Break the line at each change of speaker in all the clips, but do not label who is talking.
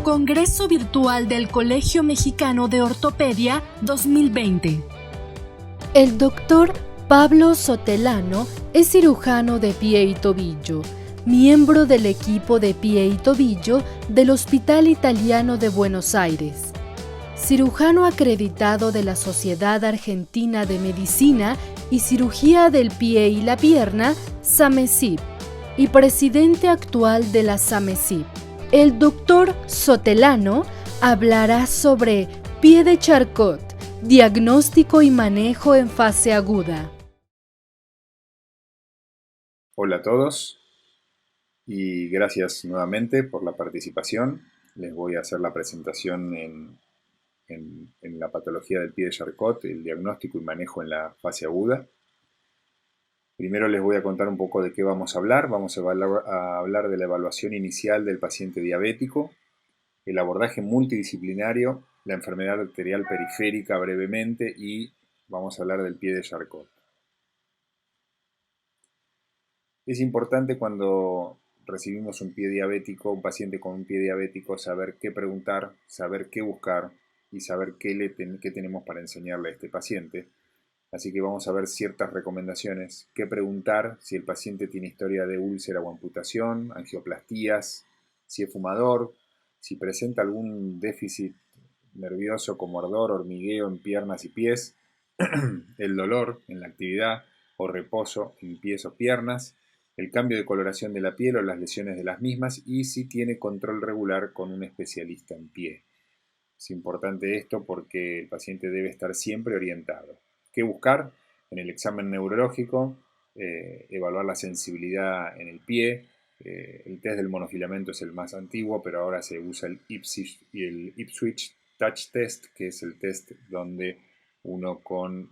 Congreso Virtual del Colegio Mexicano de Ortopedia 2020. El doctor Pablo Sotelano es cirujano de pie y tobillo, miembro del equipo de pie y tobillo del Hospital Italiano de Buenos Aires, cirujano acreditado de la Sociedad Argentina de Medicina y Cirugía del Pie y la Pierna, SAMECIP, y presidente actual de la SAMECIP. El doctor Sotelano hablará sobre pie de Charcot, diagnóstico y manejo en fase aguda.
Hola a todos y gracias nuevamente por la participación. Les voy a hacer la presentación en la patología del pie de Charcot, el diagnóstico y manejo en la fase aguda. Primero les voy a contar un poco de qué vamos a hablar. Vamos a hablar de la evaluación inicial del paciente diabético, el abordaje multidisciplinario, la enfermedad arterial periférica brevemente y vamos a hablar del pie de Charcot. Es importante cuando recibimos un pie diabético, un paciente con un pie diabético, saber qué preguntar, saber qué buscar y saber qué tenemos para enseñarle a este paciente. Así que vamos a ver ciertas recomendaciones. ¿Qué preguntar si el paciente tiene historia de úlcera o amputación, angioplastías, si es fumador, si presenta algún déficit nervioso como ardor, hormigueo en piernas y pies, el dolor en la actividad o reposo en pies o piernas, el cambio de coloración de la piel o las lesiones de las mismas y si tiene control regular con un especialista en pie. Es importante esto porque el paciente debe estar siempre orientado. ¿Qué buscar? En el examen neurológico, evaluar la sensibilidad en el pie. El test del monofilamento es el más antiguo, pero ahora se usa el Ipswich Touch Test, que es el test donde uno con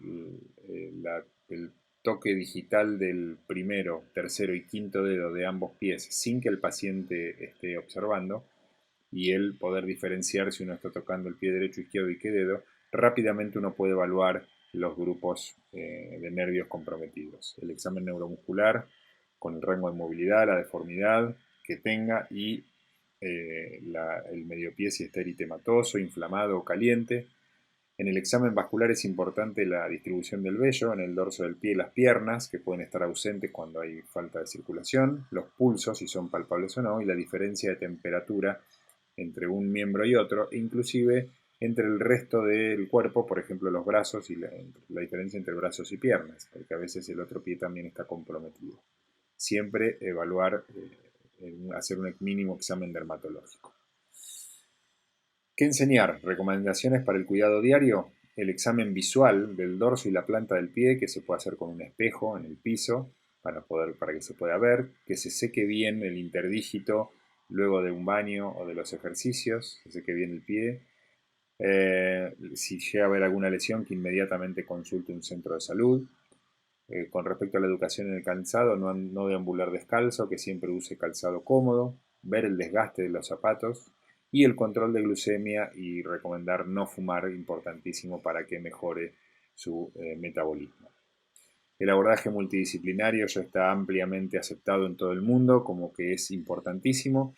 el toque digital del primero, tercero y quinto dedo de ambos pies, sin que el paciente esté observando, y el poder diferenciar si uno está tocando el pie derecho, izquierdo y qué dedo, rápidamente uno puede evaluar los grupos de nervios comprometidos. El examen neuromuscular con el rango de movilidad, la deformidad que tenga y el mediopié si está eritematoso, inflamado o caliente. En el examen vascular es importante la distribución del vello en el dorso del pie y las piernas, que pueden estar ausentes cuando hay falta de circulación, los pulsos, si son palpables o no, y la diferencia de temperatura entre un miembro y otro, e inclusive entre el resto del cuerpo, por ejemplo los brazos y la diferencia entre brazos y piernas, porque a veces el otro pie también está comprometido. Siempre evaluar, hacer un mínimo examen dermatológico. ¿Qué enseñar? Recomendaciones para el cuidado diario. El examen visual del dorso y la planta del pie, que se puede hacer con un espejo en el piso para que se pueda ver, que se seque bien el interdígito luego de un baño o de los ejercicios, se seque bien el pie. Si llega a haber alguna lesión, que inmediatamente consulte un centro de salud. Con respecto a la educación en el calzado, no deambular descalzo, que siempre use calzado cómodo, ver el desgaste de los zapatos y el control de glucemia y recomendar no fumar, importantísimo para que mejore su metabolismo. El abordaje multidisciplinario ya está ampliamente aceptado en todo el mundo como que es importantísimo.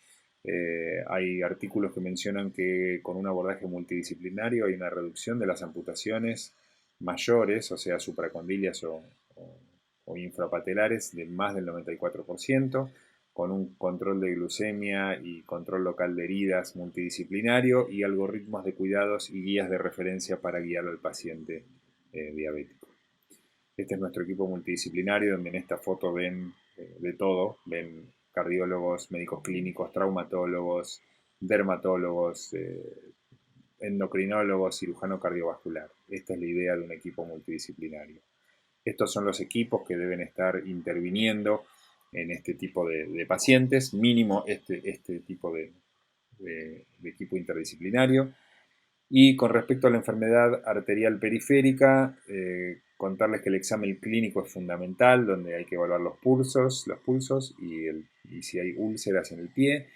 Hay artículos que mencionan que con un abordaje multidisciplinario hay una reducción de las amputaciones mayores, o sea, supracondilias o infrapatelares, de más del 94%, con un control de glucemia y control local de heridas multidisciplinario y algoritmos de cuidados y guías de referencia para guiar al paciente diabético. Este es nuestro equipo multidisciplinario, donde en esta foto ven de todo, ven cardiólogos, médicos clínicos, traumatólogos, dermatólogos, endocrinólogos, cirujano cardiovascular. Esta es la idea de un equipo multidisciplinario. Estos son los equipos que deben estar interviniendo en este tipo de pacientes, mínimo este tipo de equipo interdisciplinario. Y con respecto a la enfermedad arterial periférica, contarles que el examen clínico es fundamental, donde hay que evaluar los pulsos y si hay úlceras en el pie.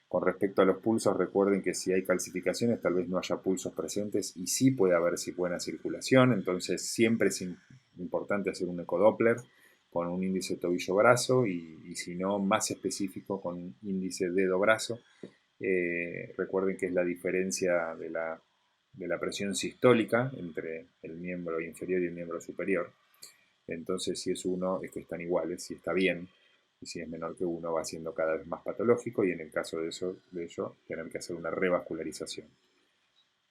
Con respecto a los pulsos, recuerden que si hay calcificaciones, tal vez no haya pulsos presentes y sí puede haber buena circulación, entonces siempre es importante hacer un ecodoppler con un índice tobillo-brazo y si no, más específico con un índice dedo-brazo Recuerden que es la diferencia de la presión sistólica entre el miembro inferior y el miembro superior. Entonces, si es 1, es que están iguales, si está bien, y si es menor que 1 va siendo cada vez más patológico, y en el caso de ello tener que hacer una revascularización.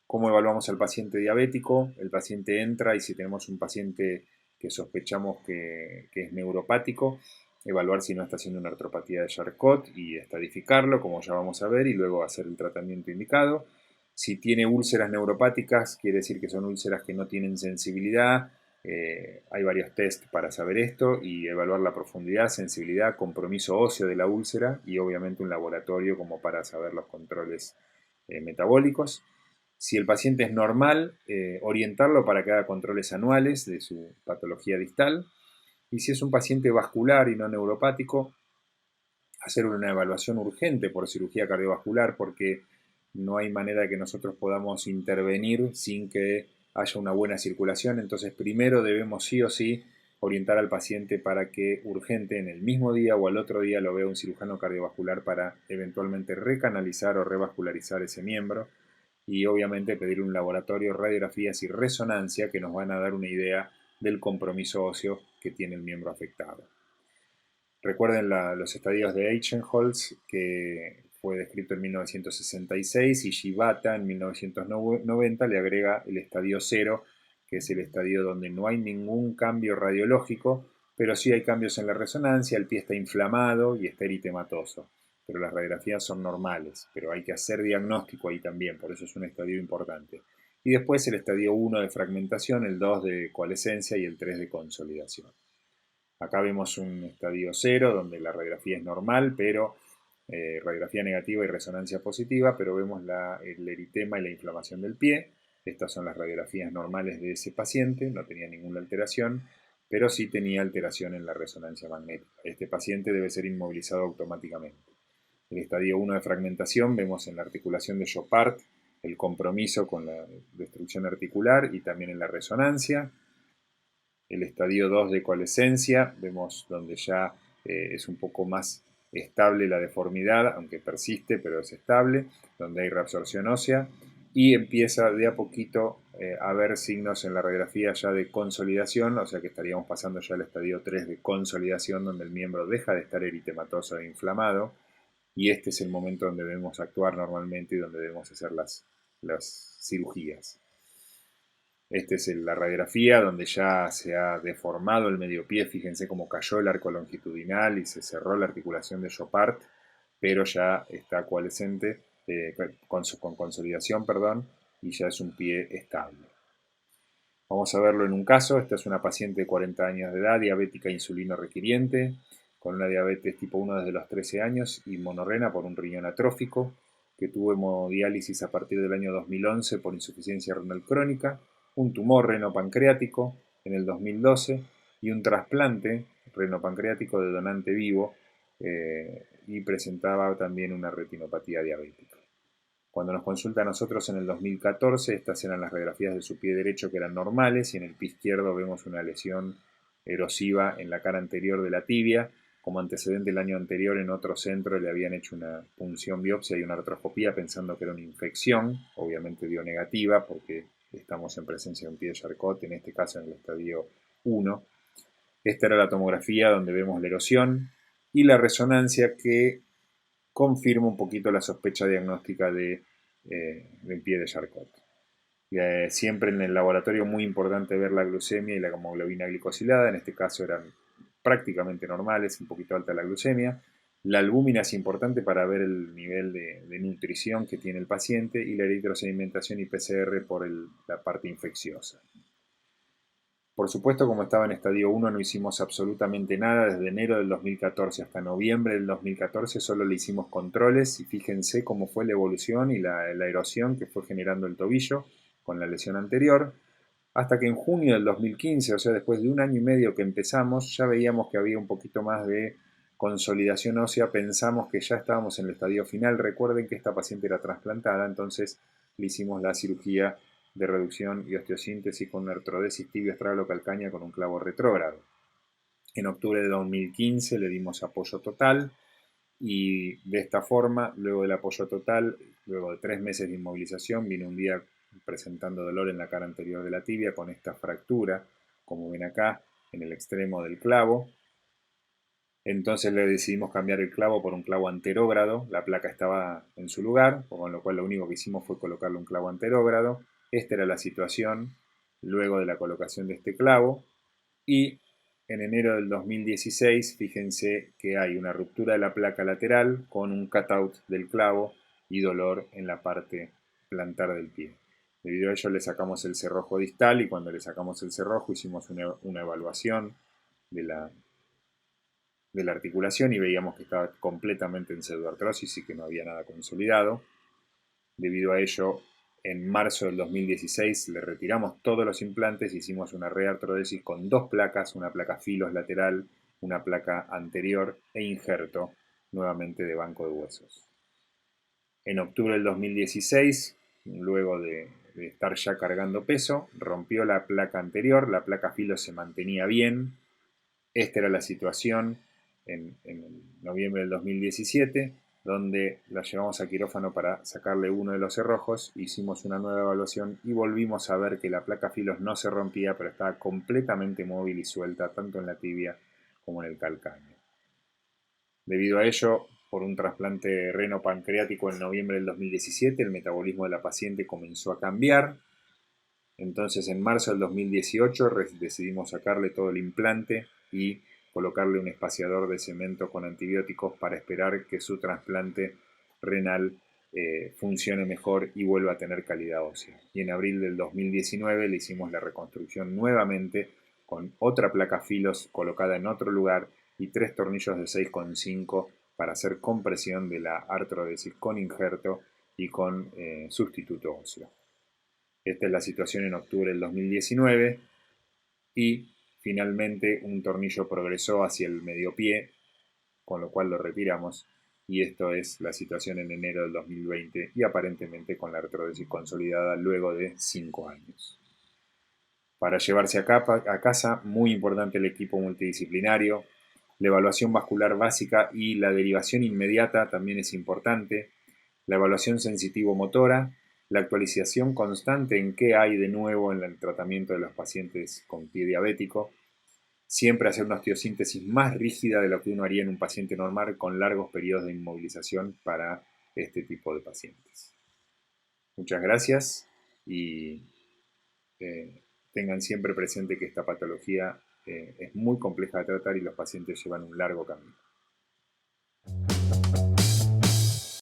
¿Cómo evaluamos al paciente diabético? El paciente entra y si tenemos un paciente que sospechamos que es neuropático, evaluar si no está haciendo una artropatía de Charcot y estadificarlo, como ya vamos a ver, y luego hacer el tratamiento indicado. Si tiene úlceras neuropáticas, quiere decir que son úlceras que no tienen sensibilidad. Hay varios test para saber esto y evaluar la profundidad, sensibilidad, compromiso óseo de la úlcera y obviamente un laboratorio como para saber los controles metabólicos. Si el paciente es normal, orientarlo para que haga controles anuales de su patología distal. Y si es un paciente vascular y no neuropático, hacer una evaluación urgente por cirugía cardiovascular porque no hay manera de que nosotros podamos intervenir sin que haya una buena circulación. Entonces primero debemos sí o sí orientar al paciente para que urgente en el mismo día o al otro día lo vea un cirujano cardiovascular para eventualmente recanalizar o revascularizar ese miembro y obviamente pedir un laboratorio, radiografías y resonancia que nos van a dar una idea del compromiso óseo que tiene el miembro afectado. Recuerden los estadios de Eichenholz, que fue descrito en 1966, y Shibata en 1990 le agrega el estadio 0, que es el estadio donde no hay ningún cambio radiológico, pero sí hay cambios en la resonancia, el pie está inflamado y está eritematoso, pero las radiografías son normales, pero hay que hacer diagnóstico ahí también, por eso es un estadio importante. Y después el estadio 1 de fragmentación, el 2 de coalescencia y el 3 de consolidación. Acá vemos un estadio 0 donde la radiografía es normal, pero radiografía negativa y resonancia positiva, pero vemos el eritema y la inflamación del pie. Estas son las radiografías normales de ese paciente, no tenía ninguna alteración, pero sí tenía alteración en la resonancia magnética. Este paciente debe ser inmovilizado automáticamente. El estadio 1 de fragmentación vemos en la articulación de Chopard el compromiso con la destrucción articular y también en la resonancia. El estadio 2 de coalescencia, vemos donde ya es un poco más estable la deformidad, aunque persiste, pero es estable, donde hay reabsorción ósea, y empieza de a poquito a haber signos en la radiografía ya de consolidación, o sea que estaríamos pasando ya al estadio 3 de consolidación, donde el miembro deja de estar eritematoso e inflamado, y este es el momento donde debemos actuar normalmente y donde debemos hacer las cirugías. Esta es la radiografía donde ya se ha deformado el medio pie. Fíjense cómo cayó el arco longitudinal y se cerró la articulación de Chopard, pero ya está coalescente, con consolidación, y ya es un pie estable. Vamos a verlo en un caso. Esta es una paciente de 40 años de edad, diabética insulino requiriente, con una diabetes tipo 1 desde los 13 años y monorrena por un riñón atrófico, que tuvo hemodiálisis a partir del año 2011 por insuficiencia renal crónica, un tumor renopancreático en el 2012 y un trasplante renopancreático de donante vivo y presentaba también una retinopatía diabética. Cuando nos consulta a nosotros en el 2014, estas eran las radiografías de su pie derecho que eran normales y en el pie izquierdo vemos una lesión erosiva en la cara anterior de la tibia. Como antecedente el año anterior en otro centro le habían hecho una punción biopsia y una artroscopía pensando que era una infección, obviamente dio negativa porque estamos en presencia de un pie de Charcot, en este caso en el estadio 1. Esta era la tomografía donde vemos la erosión y la resonancia que confirma un poquito la sospecha diagnóstica del pie de Charcot. Siempre en el laboratorio muy importante ver la glucemia y la hemoglobina glicosilada, en este caso eran prácticamente normales, un poquito alta la glucemia. La albúmina es importante para ver el nivel de nutrición que tiene el paciente y la eritrosedimentación y PCR por la parte infecciosa. Por supuesto, como estaba en estadio 1, no hicimos absolutamente nada. Desde enero del 2014 hasta noviembre del 2014 solo le hicimos controles y fíjense cómo fue la evolución y la erosión que fue generando el tobillo con la lesión anterior. Hasta que en junio del 2015, o sea, después de un año y medio que empezamos, ya veíamos que había un poquito más de consolidación ósea. Pensamos que ya estábamos en el estadio final. Recuerden que esta paciente era trasplantada, entonces le hicimos la cirugía de reducción y osteosíntesis con una artrodesis tibio-estrabelocalcánea con un clavo retrógrado. En octubre de 2015 le dimos apoyo total Y de esta forma, luego del apoyo total, luego de 3 meses de inmovilización, vino un día presentando dolor en la cara anterior de la tibia con esta fractura, como ven acá, en el extremo del clavo. Entonces le decidimos cambiar el clavo por un clavo anterógrado. La placa estaba en su lugar, con lo cual lo único que hicimos fue colocarle un clavo anterógrado. Esta era la situación luego de la colocación de este clavo. Y en enero del 2016, fíjense que hay una ruptura de la placa lateral con un cutout del clavo y dolor en la parte plantar del pie. Debido a ello le sacamos el cerrojo distal y cuando le sacamos el cerrojo hicimos una evaluación de la articulación y veíamos que estaba completamente en pseudoartrosis y que no había nada consolidado. Debido a ello, en marzo del 2016 le retiramos todos los implantes, hicimos una reartrodesis con 2 placas, una placa filos lateral, una placa anterior e injerto, nuevamente de banco de huesos. En octubre del 2016, luego de estar ya cargando peso, rompió la placa anterior, la placa filo se mantenía bien. Esta era la situación en noviembre del 2017, donde la llevamos a quirófano para sacarle uno de los cerrojos, hicimos una nueva evaluación y volvimos a ver que la placa filos no se rompía, pero estaba completamente móvil y suelta, tanto en la tibia como en el calcáneo. Debido a ello, por un trasplante reno-pancreático en noviembre del 2017, el metabolismo de la paciente comenzó a cambiar. Entonces, en marzo del 2018 decidimos sacarle todo el implante y colocarle un espaciador de cemento con antibióticos para esperar que su trasplante renal funcione mejor y vuelva a tener calidad ósea. Y en abril del 2019 le hicimos la reconstrucción nuevamente con otra placa filos colocada en otro lugar y 3 tornillos de 6,5 para hacer compresión de la artrodesis con injerto y con sustituto óseo. Esta es la situación en octubre del 2019 y finalmente un tornillo progresó hacia el medio pie, con lo cual lo retiramos y esto es la situación en enero del 2020 y aparentemente con la artrodesis consolidada luego de 5 años. Para llevarse a casa, muy importante el equipo multidisciplinario, la evaluación vascular básica y la derivación inmediata también es importante, la evaluación sensitivo-motora, la actualización constante en qué hay de nuevo en el tratamiento de los pacientes con pie diabético, siempre hacer una osteosíntesis más rígida de lo que uno haría en un paciente normal con largos periodos de inmovilización para este tipo de pacientes. Muchas gracias y tengan siempre presente que esta patología es muy compleja de tratar y los pacientes llevan un largo camino.